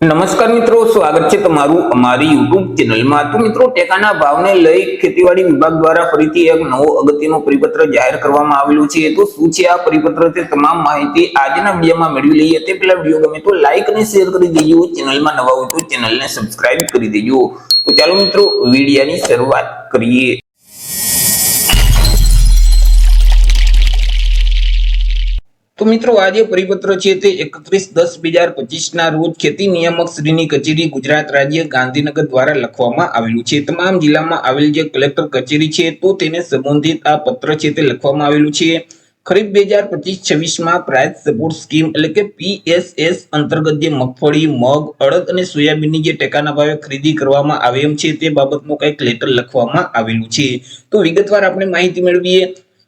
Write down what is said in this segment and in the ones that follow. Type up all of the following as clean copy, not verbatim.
નમસ્કાર મિત્રો, સ્વાગત છે તમારું અમારી યુટ્યુબ ચેનલમાં। તો મિત્રો, ટેકાના ભાવને લઈ ખેતીવાડી વિભાગ દ્વારા ફરીથી એક નવો અગત્યનો પરિપત્ર જાહેર કરવામાં આવેલું છે। તો શું છે આ પરિપત્ર, તે તમામ માહિતી આજના વિડીયોમાં મેળવી લઈએ। તે પહેલા વિડીયો ગમે તો લાઈક અને શેર કરી દેજો, ચેનલમાં નવા હોય તો ચેનલને સબસ્ક્રાઇબ કરી દેજો। તો ચાલો મિત્રો, વિડીયોની શરૂઆત કરીએ। તો મિત્રો, આ જે પરિપત્ર છે તે 31/10/2025 ના રોજ ખેતી નિયામક શ્રીની કચેરી ગુજરાત રાજ્ય ગાંધીનગર દ્વારા લખવામાં આવેલું છે। તમામ જિલ્લામાં આવેલ જે કલેક્ટર કચેરી છે તો તેને સંબંધિત આ પત્ર છે તે લખવામાં આવેલું છે। ખરીફ 2025-26 માં પ્રાઇસ સપોર્ટ સ્કીમ એટલે કે PSS અંતર્ગત જે મગફળી, મગ, અડદ અને સોયાબીનની જે ટેકાના ભાવે ખરીદી કરવામાં આવે એમ છે તે બાબતનું કંઈક લેટર લખવામાં આવેલું છે। તો વિગતવાર આપણે માહિતી મેળવીએ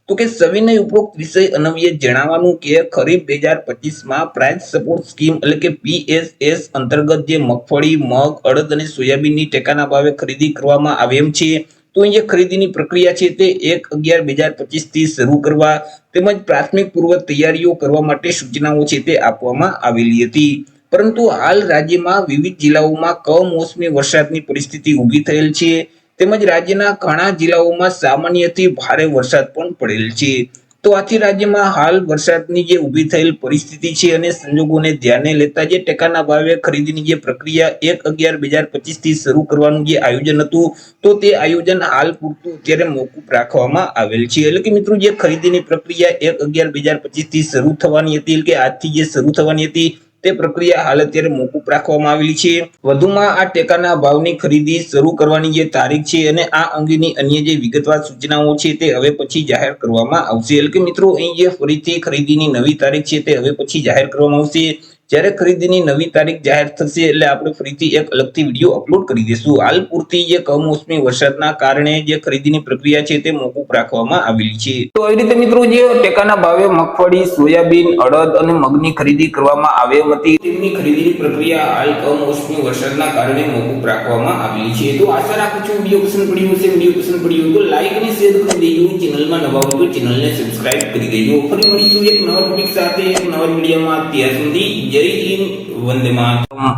તો કે સવિનય ઉપરોક્ત વિષય અન્વયે જણાવવાનું કે ખરીફ 2025 માં પ્રાઇસ સપોર્ટ સ્કીમ એટલે કે PSS અંતર્ગત જે મગફળી, મગ, અડદ અને સોયાબીનની ટેકાના ભાવે ખરીદી કરવામાં આવે એમ છે। તો અહીં જે ખરીદીની પ્રક્રિયા છે તે 1/11/2025 થી શરૂ કરવા તેમજ પ્રાથમિક પૂર્વ તૈયારીઓ કરવા માટે સૂચનાઓ છે તે આપવામાં આવેલી હતી। પરંતુ હાલ રાજ્યમાં વિવિધ જિલ્લાઓમાં કમોસમી વરસાદની પરિસ્થિતિ ઊભી થયેલ છે તેમજ રાજ્યના ઘણા જિલ્લાઓમાં સામાન્યથી ભારે વરસાદ પણ પડેલ છે। તો આથી રાજ્યમાં હાલ વરસાદની જે ઊભી થયેલ પરિસ્થિતિ છે અને સંજોગોને ધ્યાને લેતા જે ટેકાના ભાવે ખરીદીની જે પ્રક્રિયા 1/11/2025 થી શરૂ કરવાનું જે આયોજન હતું તો તે આયોજન હાલ પૂરતું અત્યારે મોકૂફ રાખવામાં આવેલ છે। એટલે કે મિત્રો, જે ખરીદીની પ્રક્રિયા 1/11/2025 થી શરૂ થવાની હતી એટલે કે આજથી જે શરૂ થવાની હતી તે પ્રક્રિયા હાલ અત્યારે મોકૂફ રાખવામાં આવેલી છે। વધુમાં આ ટેકાના ભાવની ખરીદી શરૂ કરવાની જે તારીખ છે અને આ અંગેની અન્ય જે વિગતવાર સૂચનાઓ છે તે હવે પછી જાહેર કરવામાં આવશે। એટલે કે મિત્રો, અહીં જે ફરીથી ખરીદીની નવી તારીખ છે તે હવે પછી જાહેર કરવામાં આવશે। જ્યારે ખરીદીની નવી તારીખ જાહેર થશે એટલે આપણે ફરીથી એક અલગથી વિડીયો અપલોડ કરી દઈશું। હાલ પૂરતી જે કમોસમી વરસાદના કારણે જે ખરીદીની પ્રક્રિયા છે તે મોકૂફ રાખવામાં આવેલી છે। તો આવી રીતે મિત્રો, જે ટેકાના ભાવે મગફળી, સોયાબીન, અડદ અને મગની ખરીદી કરવામાં આવે હતી તેમની ખરીદીની પ્રક્રિયા હાલ કમોસમી વરસાદના કારણે મોકૂફ રાખવામાં આવેલી છે। તો આશા રાખું છું વિડીયો પસંદ પડ્યો હશે। વિડીયો પસંદ પડ્યો તો લાઈક અને શેર કરી દેજો, ચેનલમાં નવા હોય તો ચેનલને સબસ્ક્રાઇબ કરી દેજો। ફરી મળીશું એક નવા ટોપિક સાથે, એક નવા વિડીયોમાં। ત્યાં સુધી જય હિન્દ, વંદે માતરમ।